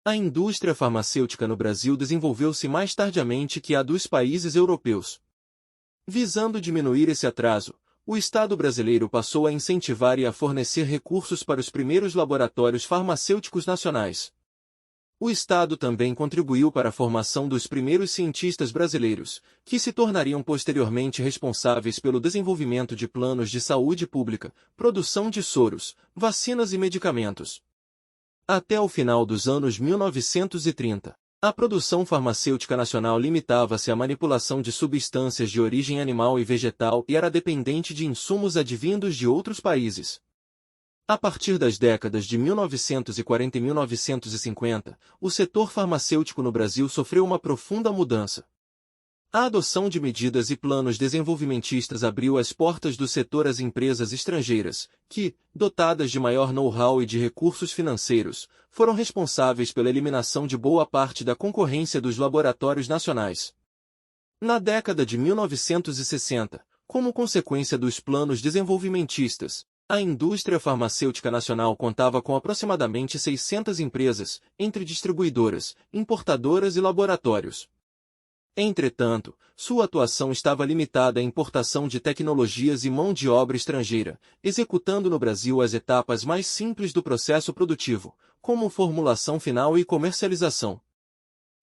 A indústria farmacêutica no Brasil desenvolveu-se mais tardiamente que a dos países europeus. Visando diminuir esse atraso, o Estado brasileiro passou a incentivar e a fornecer recursos para os primeiros laboratórios farmacêuticos nacionais. O Estado também contribuiu para a formação dos primeiros cientistas brasileiros, que se tornariam posteriormente responsáveis pelo desenvolvimento de planos de saúde pública, produção de soros, vacinas e medicamentos. Até o final dos anos 1930, a produção farmacêutica nacional limitava-se à manipulação de substâncias de origem animal e vegetal e era dependente de insumos advindos de outros países. A partir das décadas de 1940 e 1950, o setor farmacêutico no Brasil sofreu uma profunda mudança. A adoção de medidas e planos desenvolvimentistas abriu as portas do setor às empresas estrangeiras, que, dotadas de maior know-how e de recursos financeiros, foram responsáveis pela eliminação de boa parte da concorrência dos laboratórios nacionais. Na década de 1960, como consequência dos planos desenvolvimentistas, a indústria farmacêutica nacional contava com aproximadamente 600 empresas, entre distribuidoras, importadoras e laboratórios. Entretanto, sua atuação estava limitada à importação de tecnologias e mão de obra estrangeira, executando no Brasil as etapas mais simples do processo produtivo, como formulação final e comercialização.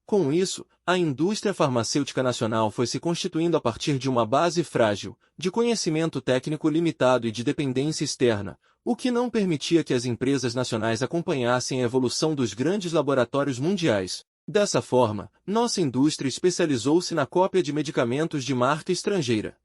Com isso, a indústria farmacêutica nacional foi se constituindo a partir de uma base frágil, de conhecimento técnico limitado e de dependência externa, o que não permitia que as empresas nacionais acompanhassem a evolução dos grandes laboratórios mundiais. Dessa forma, nossa indústria especializou-se na cópia de medicamentos de marca estrangeira.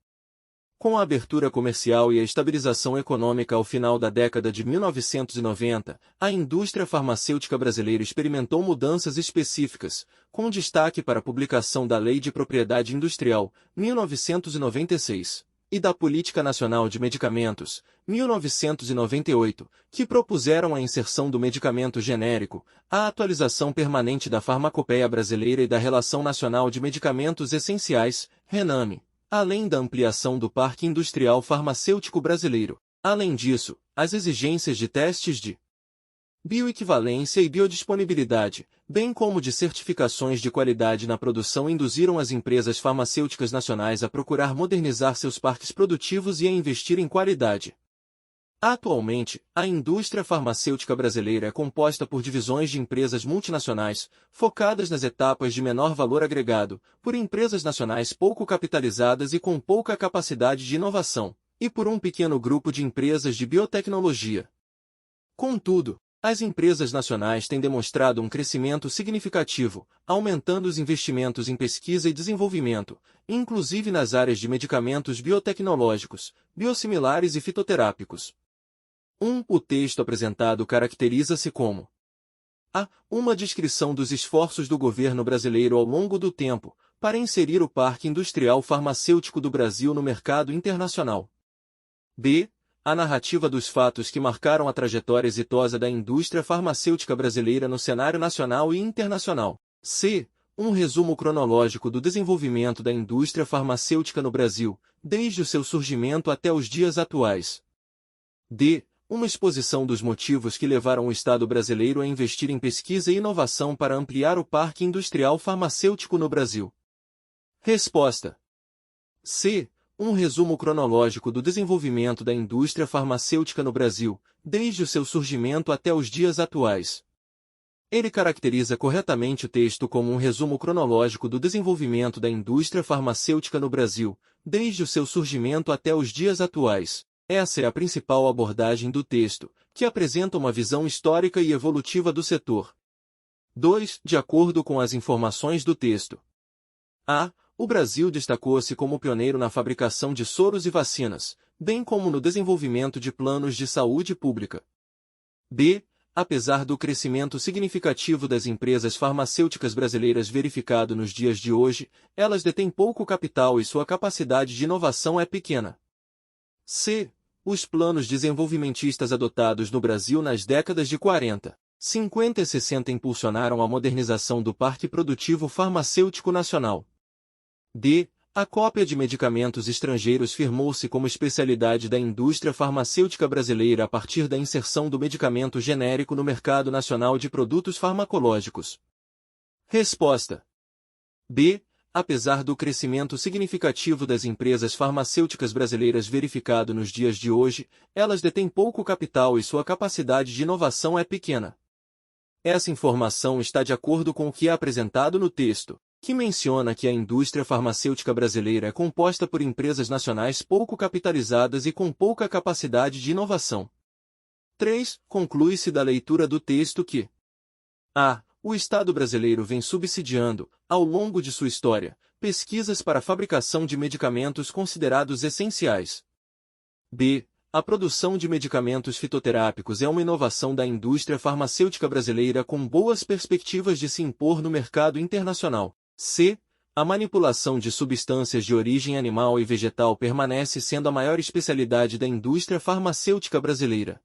Com a abertura comercial e a estabilização econômica ao final da década de 1990, a indústria farmacêutica brasileira experimentou mudanças específicas, com destaque para a publicação da Lei de Propriedade Industrial, 1996, e da Política Nacional de Medicamentos, 1998, que propuseram a inserção do medicamento genérico, a atualização permanente da farmacopeia brasileira e da Relação Nacional de Medicamentos Essenciais, RENAME, além da ampliação do parque industrial farmacêutico brasileiro. Além disso, as exigências de testes de bioequivalência e biodisponibilidade, bem como de certificações de qualidade na produção induziram as empresas farmacêuticas nacionais a procurar modernizar seus parques produtivos e a investir em qualidade. Atualmente, a indústria farmacêutica brasileira é composta por divisões de empresas multinacionais, focadas nas etapas de menor valor agregado, por empresas nacionais pouco capitalizadas e com pouca capacidade de inovação, e por um pequeno grupo de empresas de biotecnologia. Contudo, as empresas nacionais têm demonstrado um crescimento significativo, aumentando os investimentos em pesquisa e desenvolvimento, inclusive nas áreas de medicamentos biotecnológicos, biosimilares e fitoterápicos. O texto apresentado caracteriza-se como uma descrição dos esforços do governo brasileiro ao longo do tempo, para inserir o parque industrial farmacêutico do Brasil no mercado internacional. B. A narrativa dos fatos que marcaram a trajetória exitosa da indústria farmacêutica brasileira no cenário nacional e internacional. C. Um resumo cronológico do desenvolvimento da indústria farmacêutica no Brasil, desde o seu surgimento até os dias atuais. D. Uma exposição dos motivos que levaram o Estado brasileiro a investir em pesquisa e inovação para ampliar o parque industrial farmacêutico no Brasil. Resposta. C. Um resumo cronológico do desenvolvimento da indústria farmacêutica no Brasil, desde o seu surgimento até os dias atuais. Ele caracteriza corretamente o texto como um resumo cronológico do desenvolvimento da indústria farmacêutica no Brasil, desde o seu surgimento até os dias atuais. Essa é a principal abordagem do texto, que apresenta uma visão histórica e evolutiva do setor. 2. De acordo com as informações do texto. A. O Brasil destacou-se como pioneiro na fabricação de soros e vacinas, bem como no desenvolvimento de planos de saúde pública. B. Apesar do crescimento significativo das empresas farmacêuticas brasileiras verificado nos dias de hoje, elas detêm pouco capital e sua capacidade de inovação é pequena. C. Os planos desenvolvimentistas adotados no Brasil nas décadas de 40, 50 e 60 impulsionaram a modernização do parque produtivo farmacêutico nacional. D. A cópia de medicamentos estrangeiros firmou-se como especialidade da indústria farmacêutica brasileira a partir da inserção do medicamento genérico no mercado nacional de produtos farmacológicos. Resposta: B. Apesar do crescimento significativo das empresas farmacêuticas brasileiras verificado nos dias de hoje, elas detêm pouco capital e sua capacidade de inovação é pequena. Essa informação está de acordo com o que é apresentado no texto, que menciona que a indústria farmacêutica brasileira é composta por empresas nacionais pouco capitalizadas e com pouca capacidade de inovação. 3. Conclui-se da leitura do texto que a. O Estado brasileiro vem subsidiando, ao longo de sua história, pesquisas para a fabricação de medicamentos considerados essenciais. B. A produção de medicamentos fitoterápicos é uma inovação da indústria farmacêutica brasileira com boas perspectivas de se impor no mercado internacional. C. A manipulação de substâncias de origem animal e vegetal permanece sendo a maior especialidade da indústria farmacêutica brasileira.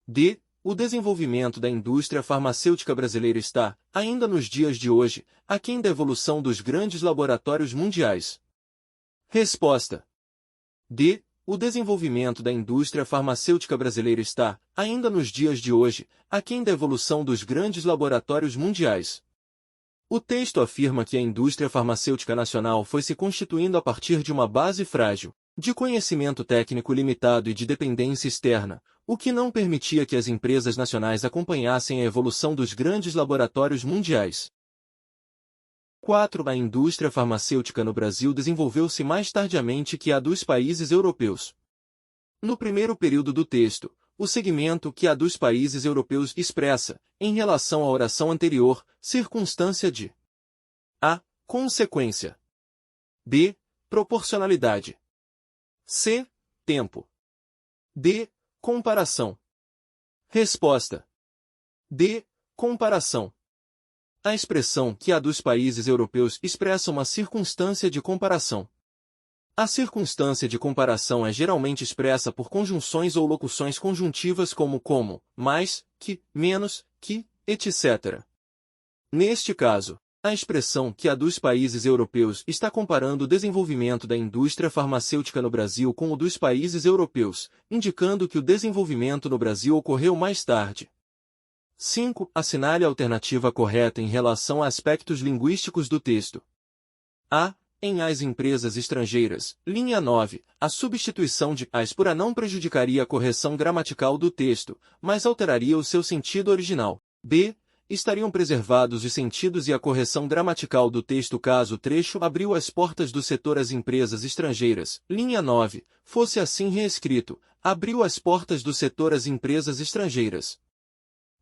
D. O desenvolvimento da indústria farmacêutica brasileira está, ainda nos dias de hoje, aquém da evolução dos grandes laboratórios mundiais. Resposta: D. O desenvolvimento da indústria farmacêutica brasileira está, ainda nos dias de hoje, aquém da evolução dos grandes laboratórios mundiais. O texto afirma que a indústria farmacêutica nacional foi se constituindo a partir de uma base frágil, de conhecimento técnico limitado e de dependência externa, o que não permitia que as empresas nacionais acompanhassem a evolução dos grandes laboratórios mundiais. 4. A indústria farmacêutica no Brasil desenvolveu-se mais tardiamente que a dos países europeus. No primeiro período do texto, o segmento que a dos países europeus expressa, em relação à oração anterior, circunstância de a. Consequência. B. Proporcionalidade. C. Tempo. D. Comparação. Resposta: D. Comparação. A expressão que a dos países europeus expressa uma circunstância de comparação. A circunstância de comparação é geralmente expressa por conjunções ou locuções conjuntivas como, mais, que, menos, que, etc. Neste caso, a expressão que a dos países europeus está comparando o desenvolvimento da indústria farmacêutica no Brasil com o dos países europeus, indicando que o desenvolvimento no Brasil ocorreu mais tarde. 5. Assinale a alternativa correta em relação a aspectos linguísticos do texto. A. Em as empresas estrangeiras, linha 9, a substituição de as por a não prejudicaria a correção gramatical do texto, mas alteraria o seu sentido original. B. Estariam preservados os sentidos e a correção gramatical do texto caso o trecho abriu as portas do setor às empresas estrangeiras, linha 9, fosse assim reescrito, abriu as portas do setor às empresas estrangeiras.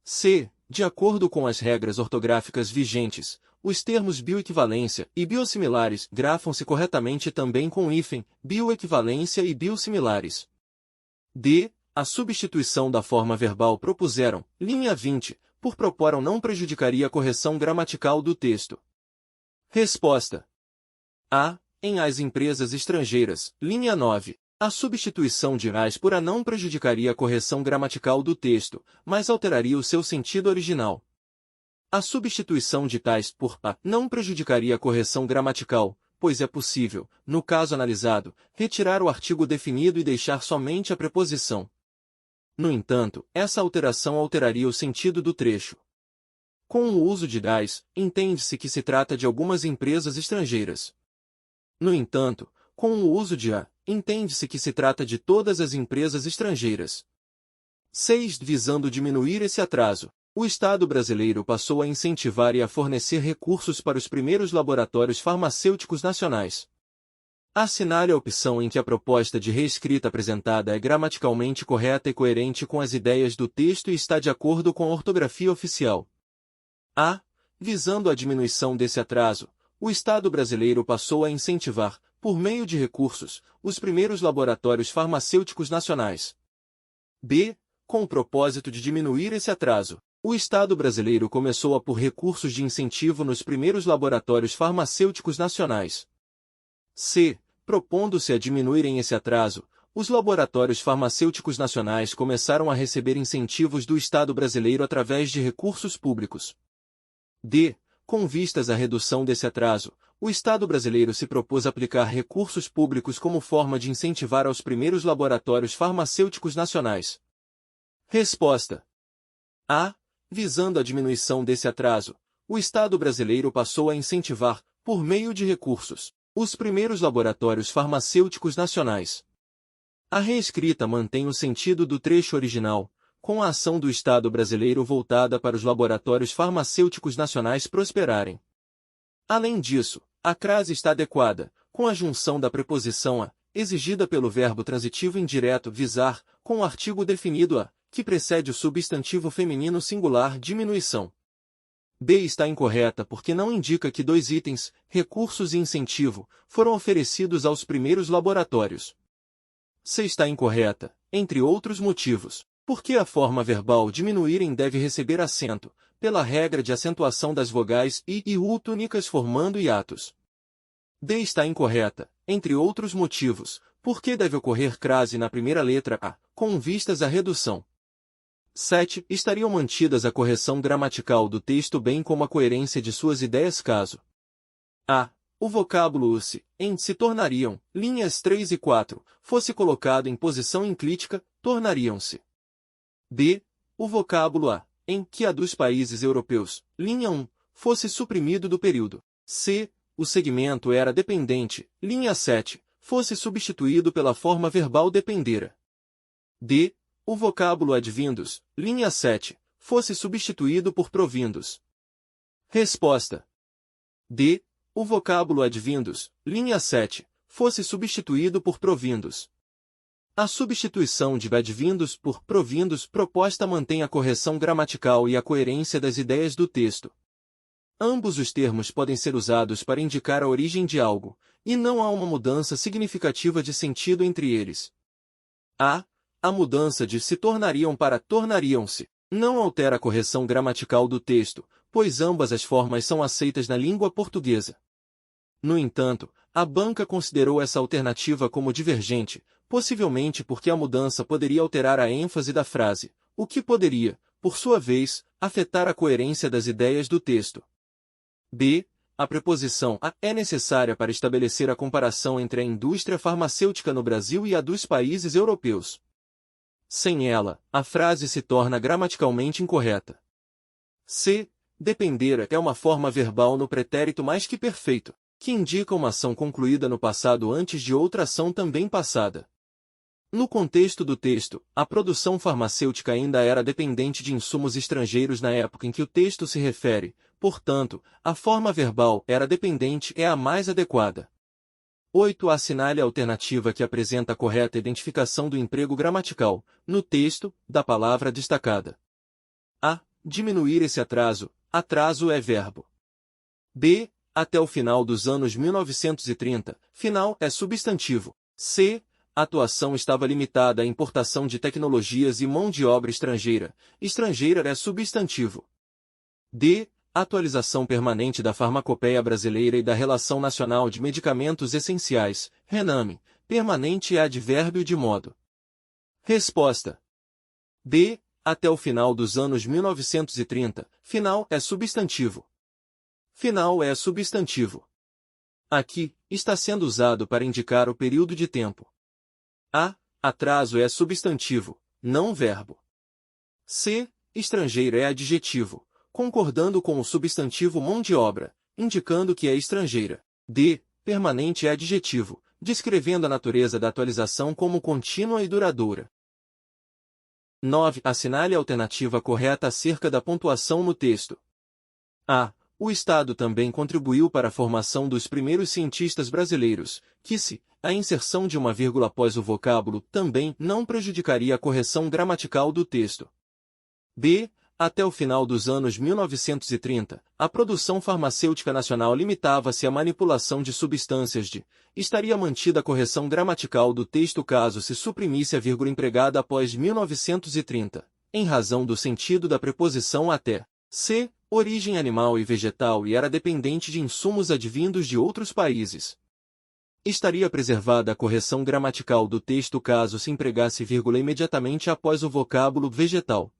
C. De acordo com as regras ortográficas vigentes, os termos bioequivalência e biosimilares grafam-se corretamente também com hífen, bioequivalência e biosimilares. D. A substituição da forma verbal propuseram, linha 20, por proporam não prejudicaria a correção gramatical do texto. Resposta: A. Em as empresas estrangeiras, linha 9, a substituição de as por a não prejudicaria a correção gramatical do texto, mas alteraria o seu sentido original. A substituição de tais por a não prejudicaria a correção gramatical, pois é possível, no caso analisado, retirar o artigo definido e deixar somente a preposição. No entanto, essa alteração alteraria o sentido do trecho. Com o uso de das, entende-se que se trata de algumas empresas estrangeiras. No entanto, com o uso de a, entende-se que se trata de todas as empresas estrangeiras. 6. Visando diminuir esse atraso, o Estado brasileiro passou a incentivar e a fornecer recursos para os primeiros laboratórios farmacêuticos nacionais. Assinale a opção em que a proposta de reescrita apresentada é gramaticalmente correta e coerente com as ideias do texto e está de acordo com a ortografia oficial. A. Visando a diminuição desse atraso, o Estado brasileiro passou a incentivar, por meio de recursos, os primeiros laboratórios farmacêuticos nacionais. B. Com o propósito de diminuir esse atraso, o Estado brasileiro começou a pôr recursos de incentivo nos primeiros laboratórios farmacêuticos nacionais. C. Propondo-se a diminuírem esse atraso, os laboratórios farmacêuticos nacionais começaram a receber incentivos do Estado brasileiro através de recursos públicos. D. Com vistas à redução desse atraso, o Estado brasileiro se propôs aplicar recursos públicos como forma de incentivar aos primeiros laboratórios farmacêuticos nacionais. Resposta: A. Visando a diminuição desse atraso, o Estado brasileiro passou a incentivar, por meio de recursos, os primeiros laboratórios farmacêuticos nacionais. A reescrita mantém o sentido do trecho original, com a ação do Estado brasileiro voltada para os laboratórios farmacêuticos nacionais prosperarem. Além disso, a crase está adequada, com a junção da preposição a, exigida pelo verbo transitivo indireto visar, com o artigo definido a, que precede o substantivo feminino singular diminuição. B está incorreta porque não indica que dois itens, recursos e incentivo, foram oferecidos aos primeiros laboratórios. C está incorreta, entre outros motivos, porque a forma verbal diminuírem deve receber acento, pela regra de acentuação das vogais i e u tônicas formando hiatos. D está incorreta, entre outros motivos, porque deve ocorrer crase na primeira letra A, com vistas à redução. 7. Estariam mantidas a correção gramatical do texto bem como a coerência de suas ideias caso a. O vocábulo use, em se tornariam, linhas 3 e 4, fosse colocado em posição enclítica, tornariam-se. B. O vocábulo a, em que a dos países europeus, linha 1, fosse suprimido do período. C. O segmento era dependente, linha 7, fosse substituído pela forma verbal dependera. D. O vocábulo advindos, linha 7, fosse substituído por provindos. Resposta: D. O vocábulo advindos, linha 7, fosse substituído por provindos. A substituição de advindos por provindos proposta mantém a correção gramatical e a coerência das ideias do texto. Ambos os termos podem ser usados para indicar a origem de algo, e não há uma mudança significativa de sentido entre eles. A mudança de se tornariam para tornariam-se não altera a correção gramatical do texto, pois ambas as formas são aceitas na língua portuguesa. No entanto, a banca considerou essa alternativa como divergente, possivelmente porque a mudança poderia alterar a ênfase da frase, o que poderia, por sua vez, afetar a coerência das ideias do texto. B. A preposição a é necessária para estabelecer a comparação entre a indústria farmacêutica no Brasil e a dos países europeus. Sem ela, a frase se torna gramaticalmente incorreta. C. Dependera é uma forma verbal no pretérito mais que perfeito, que indica uma ação concluída no passado antes de outra ação também passada. No contexto do texto, a produção farmacêutica ainda era dependente de insumos estrangeiros na época em que o texto se refere, portanto, a forma verbal era dependente é a mais adequada. 8. Assinale a alternativa que apresenta a correta identificação do emprego gramatical, no texto, da palavra destacada. A. Diminuir esse atraso. Atraso é verbo. B. Até o final dos anos 1930, final é substantivo. C. A atuação estava limitada à importação de tecnologias e mão de obra estrangeira. Estrangeira é substantivo. D. Atualização permanente da farmacopeia brasileira e da Relação Nacional de Medicamentos Essenciais, RENAME, permanente é advérbio de modo. Resposta: B. Até o final dos anos 1930, final é substantivo. Final é substantivo. Aqui, está sendo usado para indicar o período de tempo. A. Atraso é substantivo, não verbo. C. Estrangeiro é adjetivo, concordando com o substantivo mão de obra, indicando que é estrangeira. D. Permanente é adjetivo, descrevendo a natureza da atualização como contínua e duradoura. 9. Assinale a alternativa correta acerca da pontuação no texto. A. O Estado também contribuiu para a formação dos primeiros cientistas brasileiros, que se a inserção de uma vírgula após o vocábulo também não prejudicaria a correção gramatical do texto. B. Até o final dos anos 1930, a produção farmacêutica nacional limitava-se à manipulação de substâncias de. Estaria mantida a correção gramatical do texto caso se suprimisse a vírgula empregada após 1930, em razão do sentido da preposição até. C. Origem animal e vegetal e era dependente de insumos advindos de outros países. Estaria preservada a correção gramatical do texto caso se empregasse vírgula imediatamente após o vocábulo vegetal.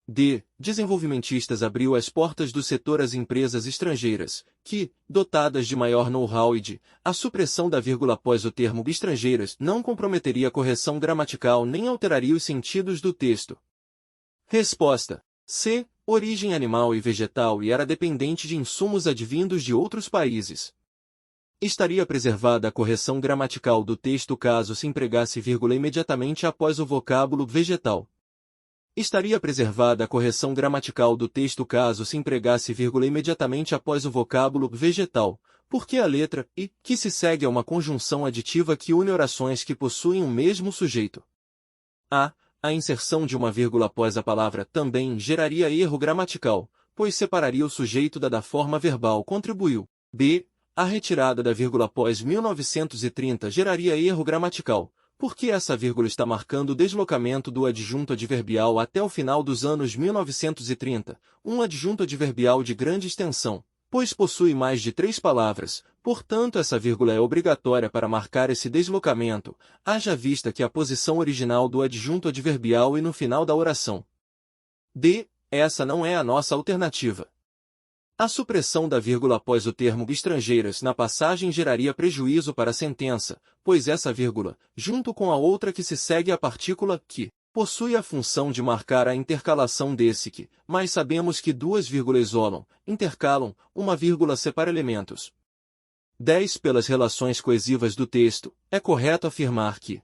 D. Desenvolvimentistas abriu as portas do setor às empresas estrangeiras, que, dotadas de maior know-how e de, a supressão da vírgula após o termo estrangeiras não comprometeria a correção gramatical nem alteraria os sentidos do texto. Resposta. C. Origem animal e vegetal e era dependente de insumos advindos de outros países. Estaria preservada a correção gramatical do texto caso se empregasse vírgula imediatamente após o vocábulo vegetal. Estaria preservada a correção gramatical do texto caso se empregasse vírgula imediatamente após o vocábulo vegetal, porque a letra I, que se segue é uma conjunção aditiva que une orações que possuem o mesmo sujeito. A inserção de uma vírgula após a palavra também geraria erro gramatical, pois separaria o sujeito da forma verbal contribuiu. B. A retirada da vírgula após 1930 geraria erro gramatical, porque essa vírgula está marcando o deslocamento do adjunto adverbial até o final dos anos 1930, um adjunto adverbial de grande extensão, pois possui mais de 3 palavras, portanto essa vírgula é obrigatória para marcar esse deslocamento, haja vista que a posição original do adjunto adverbial e no final da oração. D. Essa não é a nossa alternativa. A supressão da vírgula após o termo estrangeiras na passagem geraria prejuízo para a sentença, pois essa vírgula, junto com a outra que se segue à partícula que, possui a função de marcar a intercalação desse que, mas sabemos que duas vírgulas isolam, intercalam, uma vírgula separa elementos. 10. Pelas relações coesivas do texto, é correto afirmar que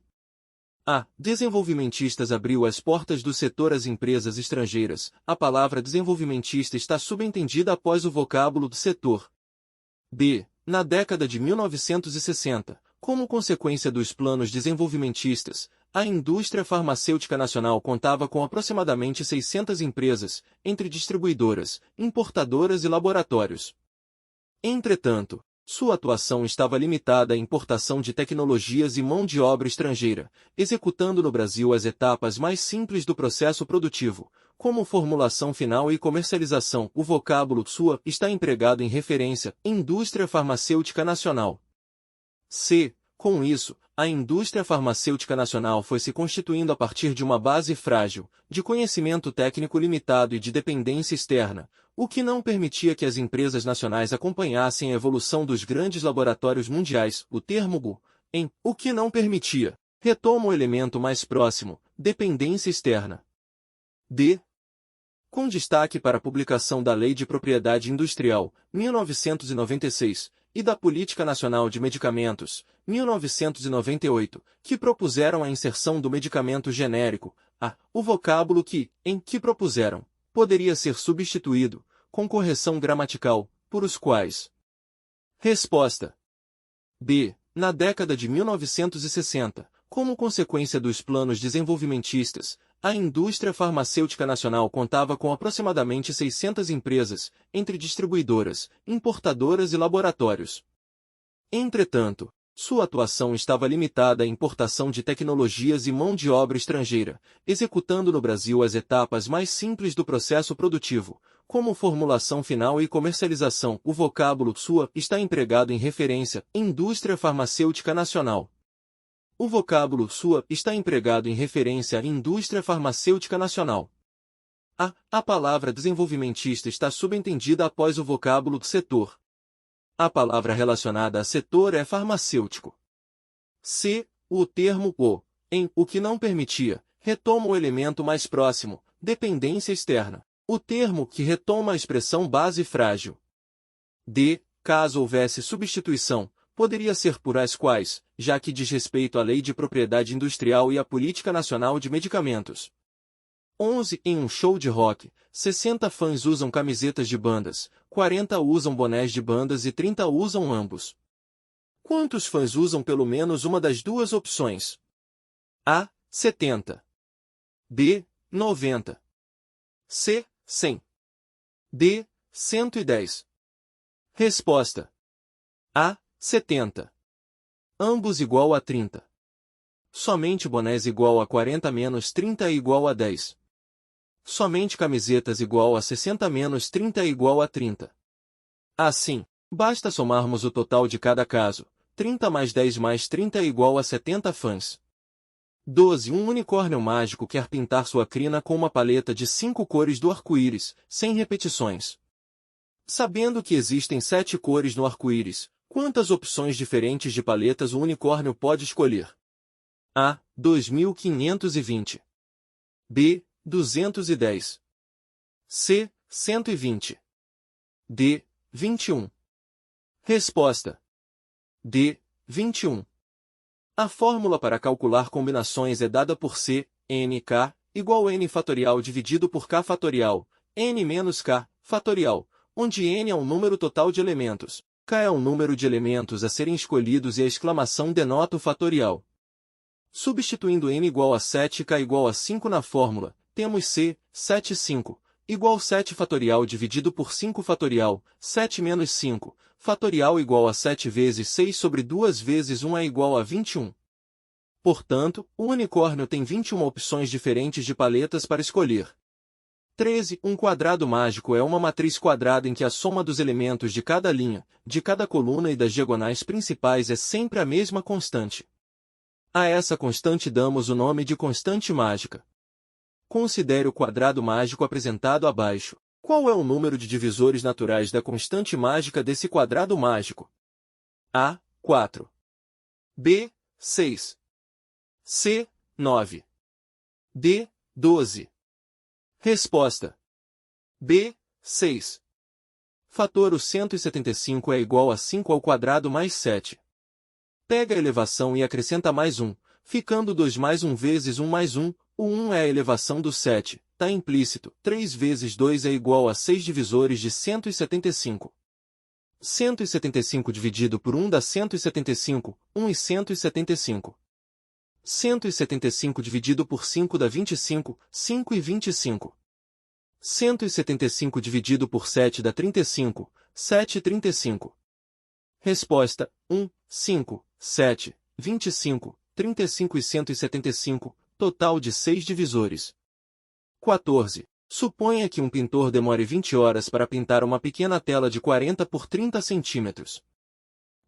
a. Desenvolvimentistas abriu as portas do setor às empresas estrangeiras. A palavra desenvolvimentista está subentendida após o vocábulo do setor. B. Na década de 1960, como consequência dos planos desenvolvimentistas, a indústria farmacêutica nacional contava com aproximadamente 600 empresas, entre distribuidoras, importadoras e laboratórios. Entretanto, sua atuação estava limitada à importação de tecnologias e mão de obra estrangeira, executando no Brasil as etapas mais simples do processo produtivo, como formulação final e comercialização. O vocábulo sua está empregado em referência à indústria farmacêutica nacional. C. Com isso, a indústria farmacêutica nacional foi se constituindo a partir de uma base frágil, de conhecimento técnico limitado e de dependência externa, o que não permitia que as empresas nacionais acompanhassem a evolução dos grandes laboratórios mundiais. O termo GU, em o que não permitia, retoma o elemento mais próximo, dependência externa. D. Com destaque para a publicação da Lei de Propriedade Industrial, 1996, e da Política Nacional de Medicamentos, 1998, que propuseram a inserção do medicamento genérico, o vocábulo que, em que propuseram, poderia ser substituído, com correção gramatical, por os quais. Resposta. B. Na década de 1960, como consequência dos planos desenvolvimentistas, a indústria farmacêutica nacional contava com aproximadamente 600 empresas, entre distribuidoras, importadoras e laboratórios. Entretanto, sua atuação estava limitada à importação de tecnologias e mão de obra estrangeira, executando no Brasil as etapas mais simples do processo produtivo, como formulação final e comercialização. O vocábulo sua está empregado em referência à indústria farmacêutica nacional. O vocábulo sua está empregado em referência à indústria farmacêutica nacional. A palavra desenvolvimentista está subentendida após o vocábulo do setor. A palavra relacionada a setor é farmacêutico. C. O termo o, em o que não permitia, retoma o elemento mais próximo, dependência externa. O termo que retoma a expressão base frágil. D. Caso houvesse substituição, poderia ser por as quais, já que diz respeito à Lei de Propriedade Industrial e à Política Nacional de Medicamentos. 11. Em um show de rock, 60 fãs usam camisetas de bandas, 40 usam bonés de bandas e 30 usam ambos. Quantos fãs usam pelo menos uma das duas opções? A. 70. B. 90. C. 100. D. 110. Resposta. A. 70. Ambos igual a 30. Somente bonés igual a 40 menos 30 é igual a 10. Somente camisetas igual a 60 menos 30 é igual a 30. Assim, basta somarmos o total de cada caso. 30 mais 10 mais 30 é igual a 70 fãs. 12. Um unicórnio mágico quer pintar sua crina com uma paleta de 5 cores do arco-íris, sem repetições. Sabendo que existem 7 cores no arco-íris, quantas opções diferentes de paletas o unicórnio pode escolher? A. 2520. B. 210. C. 120. D. 21. Resposta. D. 21. A fórmula para calcular combinações é dada por C, nk, igual a n fatorial dividido por k fatorial, n menos k, fatorial, onde n é o número total de elementos, k é o número de elementos a serem escolhidos e a exclamação denota o fatorial. Substituindo n igual a 7 e k igual a 5 na fórmula, temos C, 7 5, igual 7 fatorial dividido por 5 fatorial, 7 menos 5, fatorial igual a 7 vezes 6 sobre 2 vezes 1 é igual a 21. Portanto, o unicórnio tem 21 opções diferentes de paletas para escolher. 13. Um quadrado mágico é uma matriz quadrada em que a soma dos elementos de cada linha, de cada coluna e das diagonais principais é sempre a mesma constante. A essa constante damos o nome de constante mágica. Considere o quadrado mágico apresentado abaixo. Qual é o número de divisores naturais da constante mágica desse quadrado mágico? A. 4. B. 6. C. 9. D. 12. Resposta. B. 6. Fator o 175 é igual a 5 ao quadrado mais 7. Pega a elevação e acrescenta mais 1, ficando 2 mais 1 vezes 1 mais 1, o 1 é a elevação do 7, está implícito, 3 vezes 2 é igual a 6 divisores de 175. 175 dividido por 1 dá 175, 1 e 175. 175 dividido por 5 dá 25, 5 e 25. 175 dividido por 7 dá 35, 7 e 35. Resposta, 1, 5, 7, 25, 35 e 175, total de 6 divisores. 14. Suponha que um pintor demore 20 horas para pintar uma pequena tela de 40 por 30 centímetros.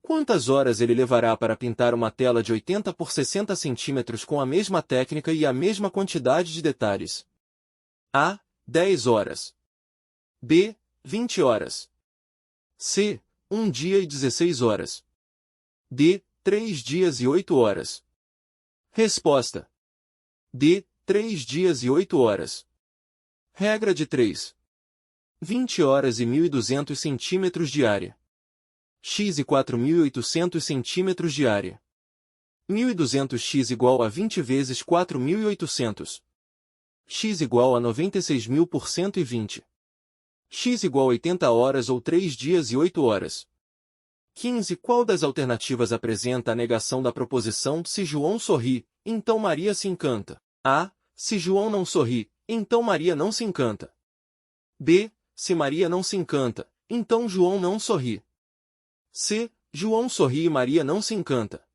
Quantas horas ele levará para pintar uma tela de 80 por 60 centímetros com a mesma técnica e a mesma quantidade de detalhes? A. 10 horas. B. 20 horas. C. 1 dia e 16 horas. D. 3 dias e 8 horas. Resposta. D. 3 dias e 8 horas. Regra de 3. 20 horas e 1.200 centímetros de área. X e 4.800 centímetros de área. 1.200x igual a 20 vezes 4.800. X igual a 96.000 por 120. X igual a 80 horas ou 3 dias e 8 horas. 15. Qual das alternativas apresenta a negação da proposição se João sorri, então Maria se encanta? A. Se João não sorri, então Maria não se encanta. B. Se Maria não se encanta, então João não sorri. C. João sorri e Maria não se encanta.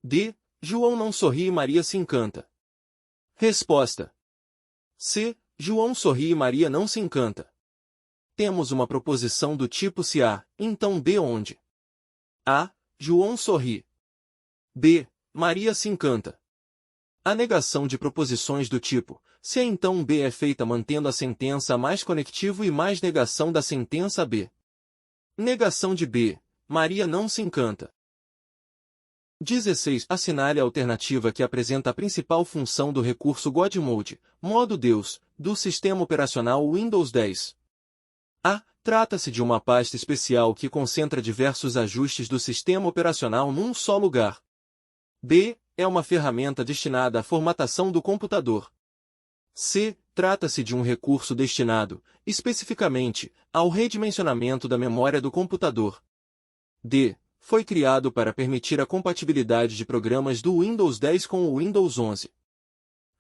D. João não sorri e Maria se encanta. Resposta. C. João sorri e Maria não se encanta. Temos uma proposição do tipo se A, então B onde? A. João sorri. B. Maria se encanta. A negação de proposições do tipo se A então B é feita mantendo a sentença A mais conectivo e mais negação da sentença B. Negação de B. Maria não se encanta. 16. Assinale a alternativa que apresenta a principal função do recurso Godmode, modo Deus, do sistema operacional Windows 10. A. Trata-se de uma pasta especial que concentra diversos ajustes do sistema operacional num só lugar. B. É uma ferramenta destinada à formatação do computador. C. Trata-se de um recurso destinado, especificamente, ao redimensionamento da memória do computador. D. Foi criado para permitir a compatibilidade de programas do Windows 10 com o Windows 11.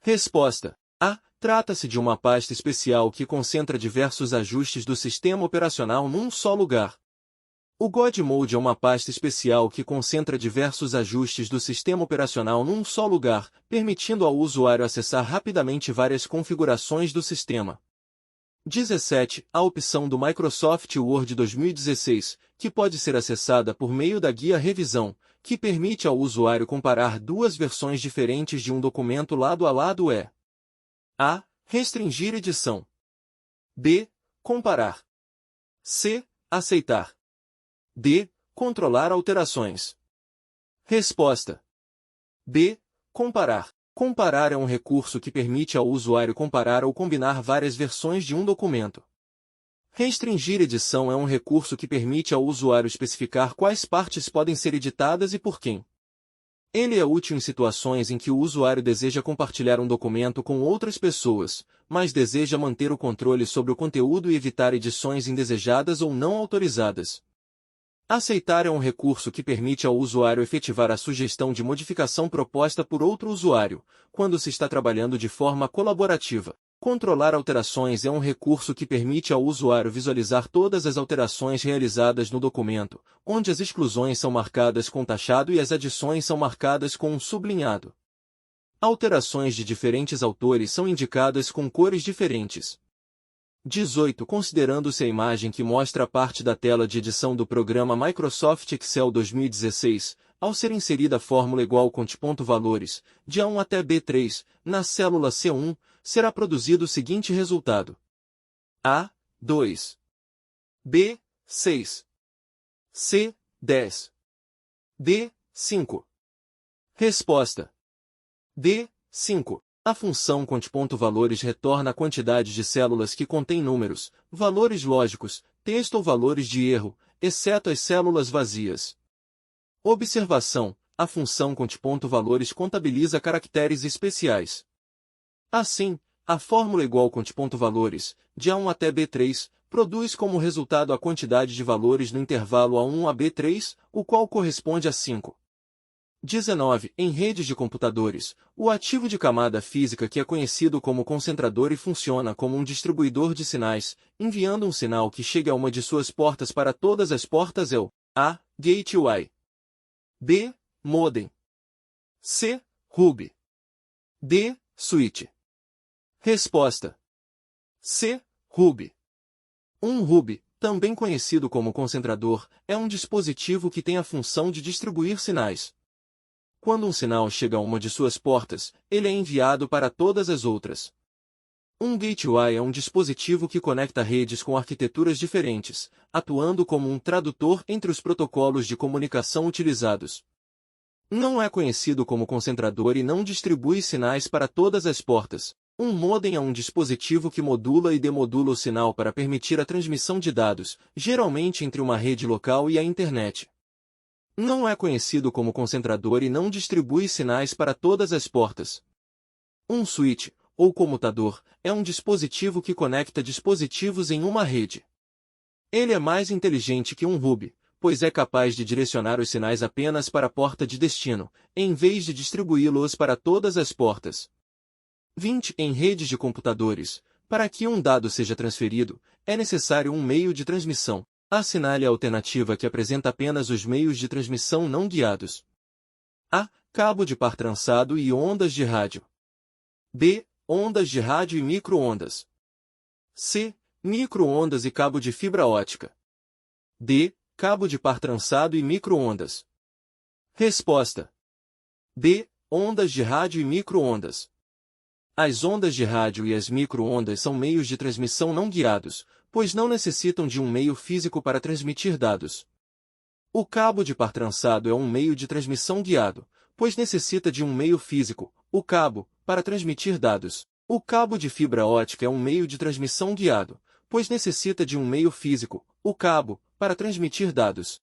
Resposta. A. Trata-se de uma pasta especial que concentra diversos ajustes do sistema operacional num só lugar. O Godmode é uma pasta especial que concentra diversos ajustes do sistema operacional num só lugar, permitindo ao usuário acessar rapidamente várias configurações do sistema. 17. A opção do Microsoft Word 2016, que pode ser acessada por meio da guia Revisão, que permite ao usuário comparar duas versões diferentes de um documento lado a lado é: A. Restringir edição. B. Comparar. C. Aceitar. D. Controlar alterações. Resposta: B. Comparar. Comparar é um recurso que permite ao usuário comparar ou combinar várias versões de um documento. Restringir edição é um recurso que permite ao usuário especificar quais partes podem ser editadas e por quem. Ele é útil em situações em que o usuário deseja compartilhar um documento com outras pessoas, mas deseja manter o controle sobre o conteúdo e evitar edições indesejadas ou não autorizadas. Aceitar é um recurso que permite ao usuário efetivar a sugestão de modificação proposta por outro usuário, quando se está trabalhando de forma colaborativa. Controlar alterações é um recurso que permite ao usuário visualizar todas as alterações realizadas no documento, onde as exclusões são marcadas com tachado e as adições são marcadas com um sublinhado. Alterações de diferentes autores são indicadas com cores diferentes. 18. Considerando-se a imagem que mostra a parte da tela de edição do programa Microsoft Excel 2016, ao ser inserida a fórmula igual valores, de A1 até B3, na célula C1, será produzido o seguinte resultado: A, 2. B, 6. C, 10. D, 5. Resposta: D, 5. A função valores retorna a quantidade de células que contém números, valores lógicos, texto ou valores de erro, exceto as células vazias. Observação: a função valores contabiliza caracteres especiais. Assim, a fórmula igual valores, de A1 até B3, produz como resultado a quantidade de valores no intervalo A1 a B3, o qual corresponde a 5. 19. Em redes de computadores, o ativo de camada física que é conhecido como concentrador e funciona como um distribuidor de sinais, enviando um sinal que chegue a uma de suas portas para todas as portas é o A. Gateway. B. Modem. C. Hub. D. Switch. Resposta: C. Hub. Um hub, também conhecido como concentrador, é um dispositivo que tem a função de distribuir sinais. Quando um sinal chega a uma de suas portas, ele é enviado para todas as outras. Um gateway é um dispositivo que conecta redes com arquiteturas diferentes, atuando como um tradutor entre os protocolos de comunicação utilizados. Não é conhecido como concentrador e não distribui sinais para todas as portas. Um modem é um dispositivo que modula e demodula o sinal para permitir a transmissão de dados, geralmente entre uma rede local e a internet. Não é conhecido como concentrador e não distribui sinais para todas as portas. Um switch, ou comutador, é um dispositivo que conecta dispositivos em uma rede. Ele é mais inteligente que um hub, pois é capaz de direcionar os sinais apenas para a porta de destino, em vez de distribuí-los para todas as portas. 20. Em redes de computadores, para que um dado seja transferido, é necessário um meio de transmissão. Assinale a alternativa que apresenta apenas os meios de transmissão não guiados. A. Cabo de par trançado e ondas de rádio. B. Ondas de rádio e micro-ondas. C. Micro-ondas e cabo de fibra ótica. D. Cabo de par trançado e micro-ondas. Resposta: B. Ondas de rádio e micro-ondas. As ondas de rádio e as micro-ondas são meios de transmissão não guiados, pois não necessitam de um meio físico para transmitir dados. O cabo de par trançado é um meio de transmissão guiado, pois necessita de um meio físico, o cabo, para transmitir dados. O cabo de fibra ótica é um meio de transmissão guiado, pois necessita de um meio físico, o cabo, para transmitir dados.